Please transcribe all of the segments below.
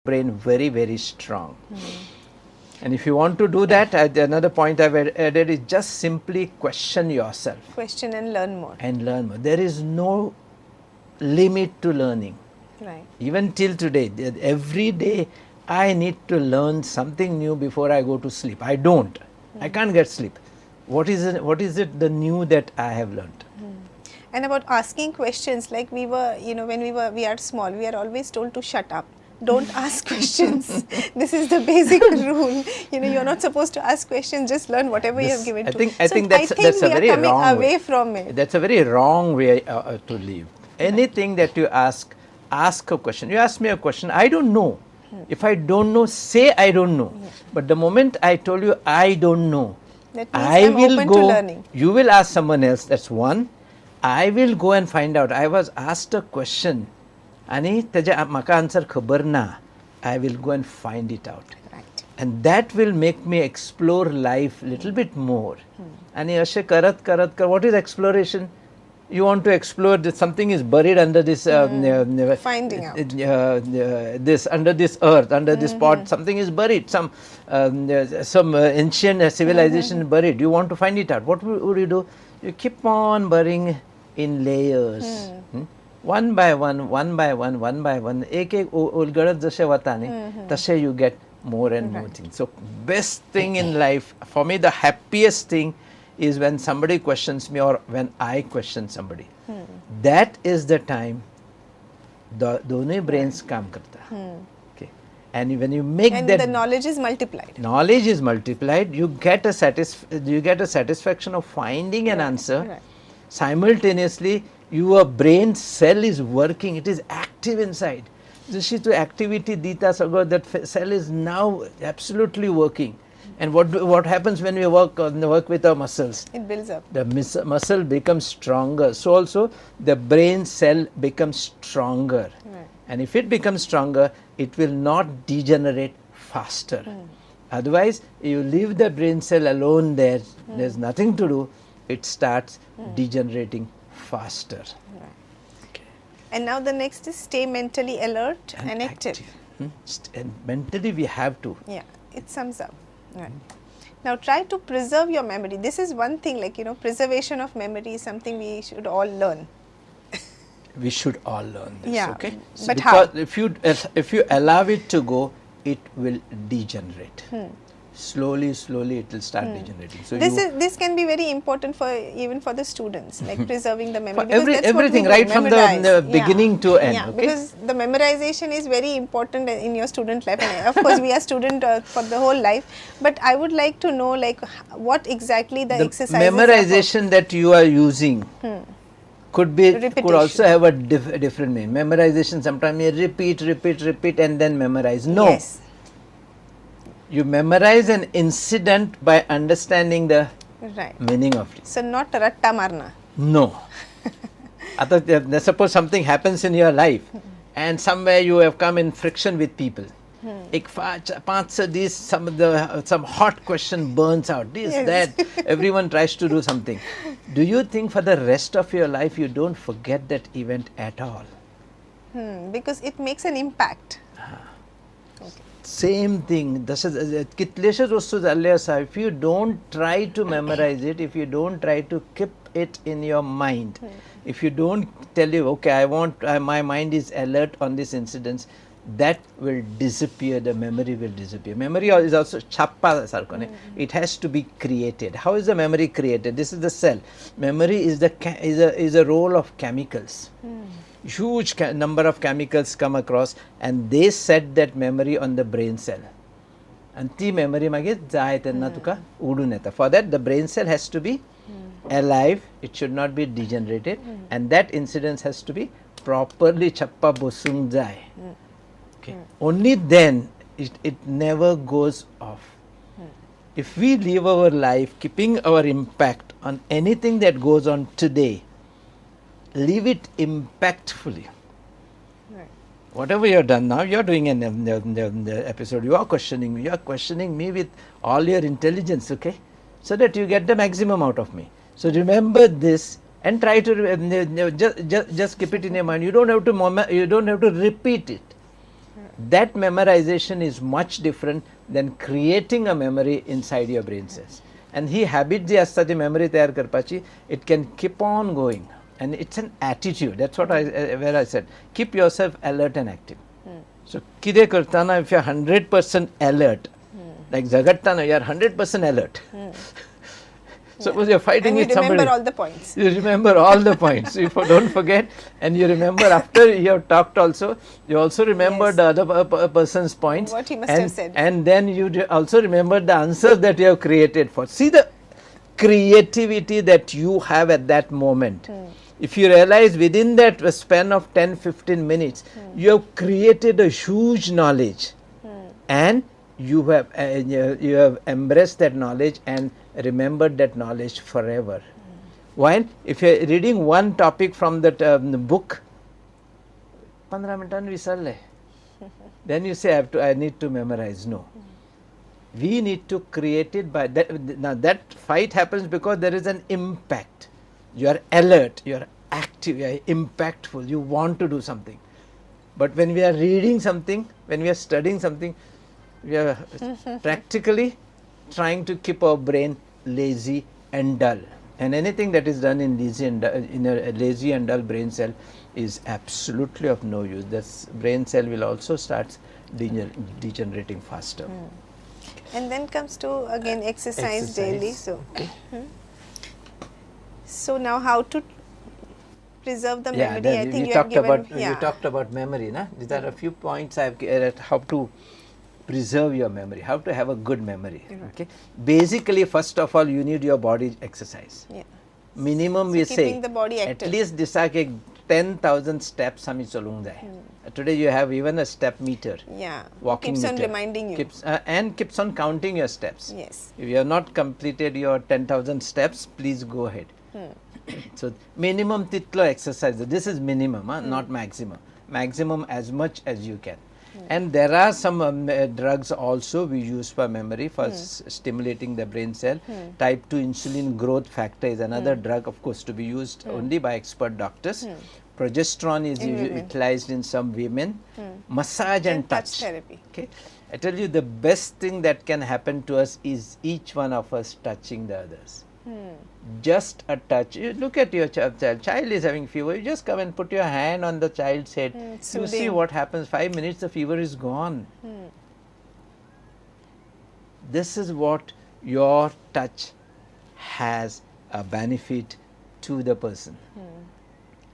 brain very, very strong. And if you want to do that, another point I've added is just simply question yourself. Question and learn more. And learn more. There is no limit to learning. Right. Even till today, every day I need to learn something new before I go to sleep. I don't. I can't get sleep. What is it the new that I have learned? And about asking questions, like we were, when we are small, we are always told to shut up. Don't ask questions. This is the basic rule. You're not supposed to ask questions. Just learn whatever you have given. I think that's a very wrong away from it. That's a very wrong way to live. Anything that you ask a question. You ask me a question. I don't know. If I don't know, say I don't know. But the moment I told you I don't know, that means I will open go. To learning. You will ask someone else. That's one. I will go and find out. I was asked a question. आणि त्याच्या म्हाका answer खबर ना. I will go and find it out. Right. And that will make me explore life little bit more. आणि असे करत what is exploration? You want to explore that something is buried under this finding out this under this earth, under this pot, something is buried, some ancient civilization buried. You want to find it out. What would you do? You keep on burying in layers. One by one, एक उलगडत जसे वताने तसे you get more and more things. So best thing in life, for me the happiest thing is when somebody questions me or when I question somebody. That is the time the दोनों brains काम करता. Okay. And when you make and that, the knowledge is multiplied. Knowledge is multiplied. You get a satisfaction of finding an answer. Right. Simultaneously, your brain cell is working. It is active inside. Jishi to activity dita sago, that cell is now absolutely working. And what happens when we work with our muscles? It builds up. The muscle becomes stronger. So also the brain cell becomes stronger. Right. And if it becomes stronger, it will not degenerate faster. Otherwise, you leave the brain cell alone there. There's nothing to do. It starts degenerating faster. Right. Okay. And now the next is stay mentally alert and active. And mentally we have to. Yeah, it sums up. Right. Now try to preserve your memory. This is one thing, like, preservation of memory is something we should all learn. We should all learn this, yeah. okay? So But because how? if you allow it to go, it will degenerate. Slowly it will start degenerating. So this can be very important for even for the students, like preserving the memory. Everything right from the beginning to end. Yeah, okay? because the memorization is very important in your student life. And of course, we are student for the whole life. But I would like to know, like, what exactly the exercises memorization that you are using could also have a different meaning. Memorization, sometimes you repeat and then memorize. No. Yes. You memorize an incident by understanding the meaning of it. So not ratta marna. No. Suppose something happens in your life and somewhere you have come in friction with people. Some hot question burns out. That. Everyone tries to do something. Do you think for the rest of your life you don't forget that event at all? Because it makes an impact. Okay. Same thing. If you don't try to memorize it, if you don't try to keep it in your mind, if you don't tell you, okay, my mind is alert on this incident, that will disappear. The memory will disappear. Memory is also chappa sarkone. It has to be created. How is the memory created? This is the cell. Memory is a role of chemicals. Huge number of chemicals come across and they set that memory on the brain cell. And the memory for that the brain cell has to be alive, it should not be degenerated, and that incidence has to be properly chappa bosung jai. Okay. Only then it never goes off. If we live our life keeping our impact on anything that goes on today, live it impactfully. Right. Whatever you have done now, you are doing an episode, you are questioning me with all your intelligence, okay? So that you get the maximum out of me. So remember this and try to just keep it in your mind. You don't have to repeat it. That memorization is much different than creating a memory inside your brain cells. And he habit ji asta the memory tayar karpachi, it can keep on going. And it's an attitude. That's what where I said, keep yourself alert and active. So kide kartana, if you're 100% alert, like Zagatana, you're 100% alert. Suppose you're fighting with somebody. You remember all the points. You remember all the points. You don't forget, and you remember after you have talked also. You also remember the other person's points. What he must have said. And then you also remember the answers that you have created for. See the creativity that you have at that moment. If you realize within that span of 10-15 minutes, you have created a huge knowledge, and you have embraced that knowledge and remembered that knowledge forever. While if you are reading one topic from that book, 15 minutes visarle, then you say I need to memorize. No, we need to create it by that. Now that fight happens because there is an impact. You are alert, you are active, you are impactful, you want to do something. But when we are reading something, when we are studying something, we are practically trying to keep our brain lazy and dull. And anything that is done in a lazy and dull brain cell is absolutely of no use. That brain cell will also start degenerating faster. And then comes to again exercise daily. So, so now how to preserve the memory? I think you have given. You talked about memory, na? These are a few points I have how to preserve your memory, how to have a good memory. Okay. Basically, first of all, you need your body exercise. Minimum, we say the body at least this 10,000 steps hami chalung jai. Today you have even a step meter. Walking keeps meter. On reminding you. And keeps on counting your steps. Yes. If you have not completed your 10,000 steps, please go ahead. So minimum titlo exercise. This is minimum, not maximum. Maximum as much as you can. And there are some drugs also we use for memory, for stimulating the brain cell. Type 2 insulin growth factor is another drug, of course, to be used only by expert doctors. Progesterone is utilized in some women. Massage and touch therapy. Okay. I tell you, the best thing that can happen to us is each one of us touching the others. Just a touch. You look at your child is having fever, you just come and put your hand on the child's head. You see what happens, 5 minutes the fever is gone. This is what your touch has a benefit to the person.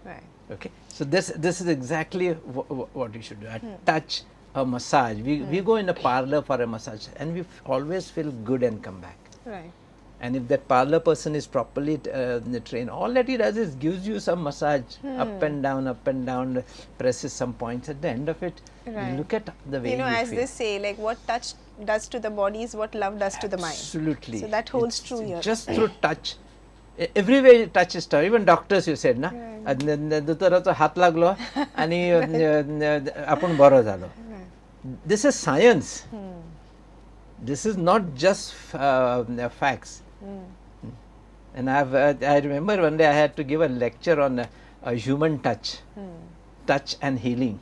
Right. Okay. So this is exactly what you should do. A touch, a massage. We go in a parlor for a massage and we always feel good and come back. Right. And if that parlor person is properly trained, all that he does is gives you some massage, up and down, presses some points. At the end of it, you look at the way you as feel. they say, like what touch does to the body is what love does to the mind. Absolutely. So that holds true here. Just through touch. Everywhere touch is touch. Even doctors, you said, na? Hat laglo, ani apun baro jalo. This is science. This is not just facts. And I remember one day I had to give a lecture on human touch, touch and healing.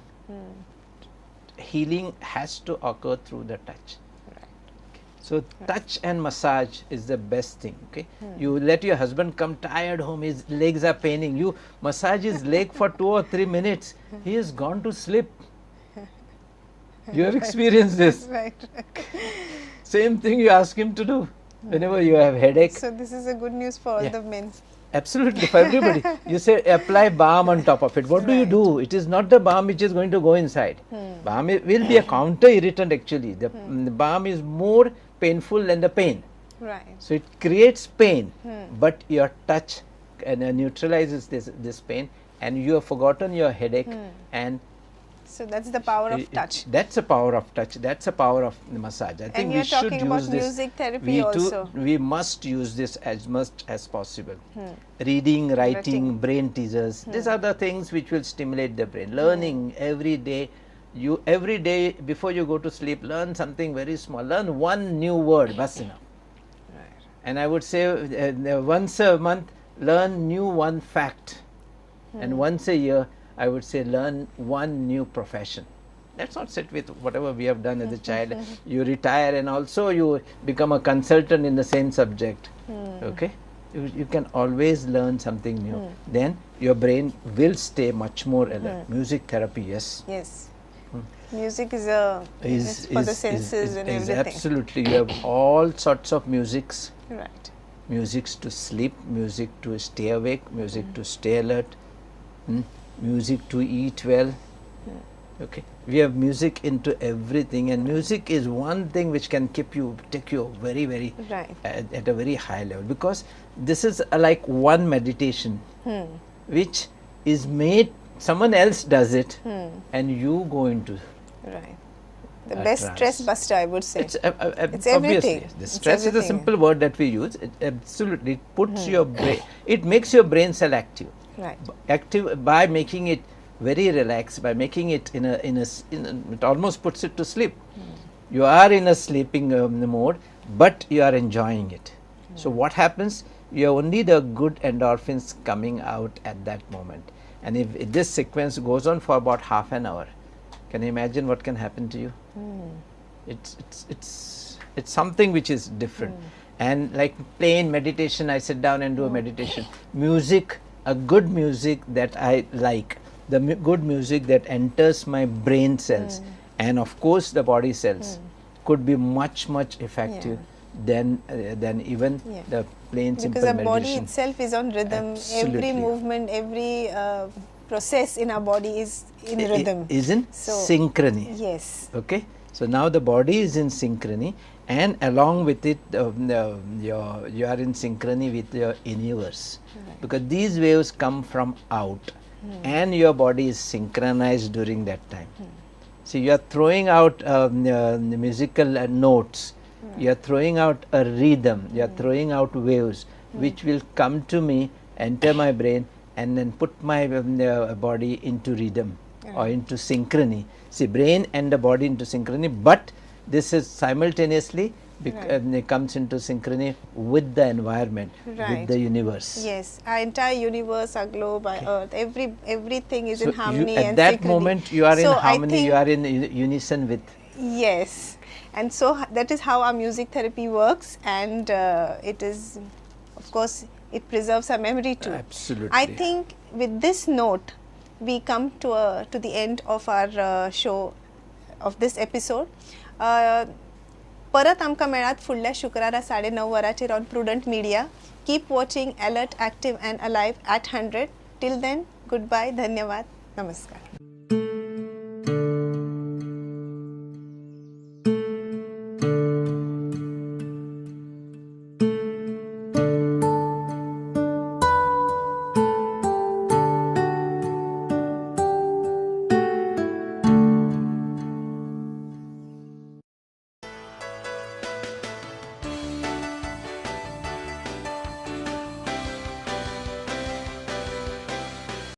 Healing has to occur through the touch. So touch and massage is the best thing. Okay, you let your husband come tired home, his legs are paining. You massage his leg for 2 or 3 minutes. He has gone to sleep. You have experienced this. Right. Same thing you ask him to do whenever you have headache. So this is a good news for all the men. Absolutely, for everybody. You say apply balm on top of it. What do you do? It is not the balm which is going to go inside. Balm will be a counter irritant actually. The balm is more painful than the pain. Right. So it creates pain, but your touch neutralizes this pain, and you have forgotten your headache. And so that's the power of touch. That's the power of touch. That's the power of massage. I think we should use this. And you're talking about music therapy also. We must use this as much as possible. Reading, writing, brain teasers. These are the things which will stimulate the brain. Learning every day. You every day before you go to sleep, learn something very small. Learn one new word. Bas enough. And I would say once a month, learn one fact. And once a year, I would say learn one new profession. let's not sit with whatever we have done as a child. You retire and also you become a consultant in the same subject. Okay, you can always learn something new. Then your brain will stay much more alert. Music therapy, yes. Yes. Music is it's for the senses and everything. Absolutely, you have all sorts of musics. Right. Musics to sleep, music to stay awake, music to stay alert, music to eat well. Okay, we have music into everything, and music is one thing which can take you very right. at a very high level, because this is like one meditation which is made, someone else does it and you go into right. The best stress buster, I would say. It's it's obviously everything. the stress is a simple word that we use. It absolutely puts your brain, it makes your brain cell active. Right. Active by making it very relaxed, by making it it almost puts it to sleep. You are in a sleeping mode, but you are enjoying it. So what happens? You have only the good endorphins coming out at that moment. And if this sequence goes on for about half an hour, can you imagine what can happen to you? It's something which is different. And like plain meditation, I sit down and do a meditation. Music, a good music that I like, the good music that enters my brain cells and of course the body cells could be much effective than even the plain simple meditation. Because our body itself is on rhythm. Absolutely. Every movement, every process in our body is in rhythm. Is in synchrony. Yes. Okay. So now the body is in synchrony, and along with it, you are in synchrony with your universe, because these waves come from out, and your body is synchronized during that time. So you are throwing out the musical notes, you are throwing out a rhythm, you are throwing out waves, which will come to me, enter my brain, and then put my body into rhythm or into synchrony. See, brain and the body into synchrony, but this is simultaneously it comes into synchrony with the environment, with the universe. Yes, our entire universe, our globe, our earth, everything is so in harmony at and that synchrony. moment you are in harmony, you are in unison with. Yes, and so that is how our music therapy works, and it is, of course, it preserves our memory too. Absolutely. I think with this note, we come to the end of our show, of this episode. परत आमकां मेळात फुडल्या शुक्रारा 9:30 वरांचेर on prudent media. Keep watching alert, active and alive at 100. Till then, goodbye, धन्यवाद, नमस्कार.